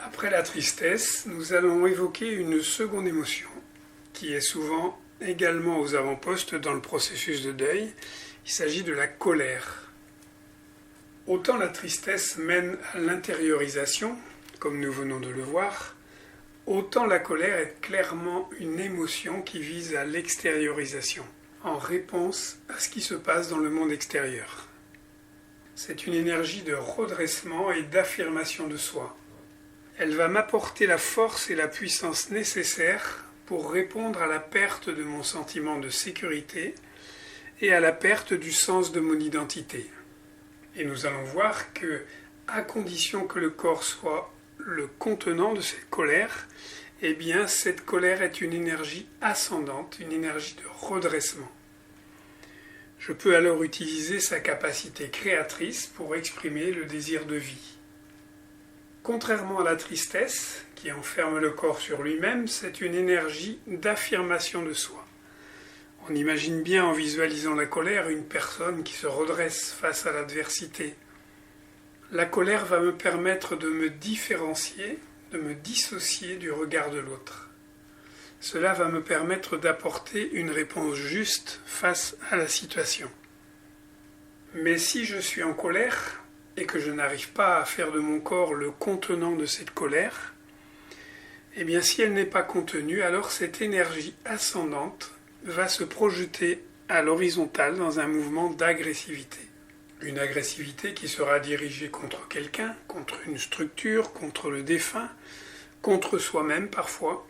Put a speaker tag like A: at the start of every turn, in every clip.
A: Après la tristesse, nous allons évoquer une seconde émotion, qui est souvent également aux avant-postes dans le processus de deuil. Il s'agit de la colère. Autant la tristesse mène à l'intériorisation, comme nous venons de le voir, autant la colère est clairement une émotion qui vise à l'extériorisation, en réponse à ce qui se passe dans le monde extérieur. C'est une énergie de redressement et d'affirmation de soi. Elle va m'apporter la force et la puissance nécessaires pour répondre à la perte de mon sentiment de sécurité et à la perte du sens de mon identité. Et nous allons voir que, à condition que le corps soit le contenant de cette colère, eh bien cette colère est une énergie ascendante, une énergie de redressement. Je peux alors utiliser sa capacité créatrice pour exprimer le désir de vie. Contrairement à la tristesse, qui enferme le corps sur lui-même, c'est une énergie d'affirmation de soi. On imagine bien en visualisant la colère une personne qui se redresse face à l'adversité. La colère va me permettre de me différencier, de me dissocier du regard de l'autre. Cela va me permettre d'apporter une réponse juste face à la situation. Mais si je suis en colère et que je n'arrive pas à faire de mon corps le contenant de cette colère, eh bien si elle n'est pas contenue, alors cette énergie ascendante va se projeter à l'horizontale dans un mouvement d'agressivité. Une agressivité qui sera dirigée contre quelqu'un, contre une structure, contre le défunt, contre soi-même parfois.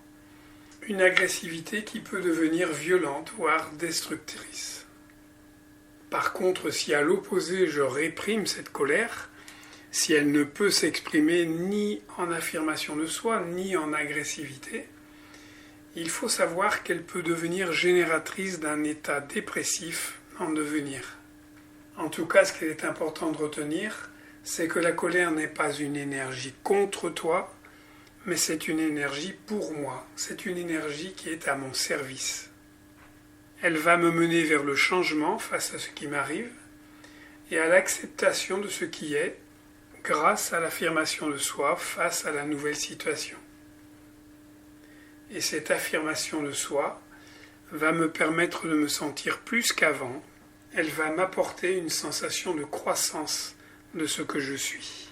A: Une agressivité qui peut devenir violente, voire destructrice. Par contre, si à l'opposé je réprime cette colère, si elle ne peut s'exprimer ni en affirmation de soi, ni en agressivité, il faut savoir qu'elle peut devenir génératrice d'un état dépressif en devenir. En tout cas, ce qu'il est important de retenir, c'est que la colère n'est pas une énergie contre toi, mais c'est une énergie pour moi, c'est une énergie qui est à mon service. Elle va me mener vers le changement face à ce qui m'arrive et à l'acceptation de ce qui est grâce à l'affirmation de soi face à la nouvelle situation. Et cette affirmation de soi va me permettre de me sentir plus qu'avant, elle va m'apporter une sensation de croissance de ce que je suis.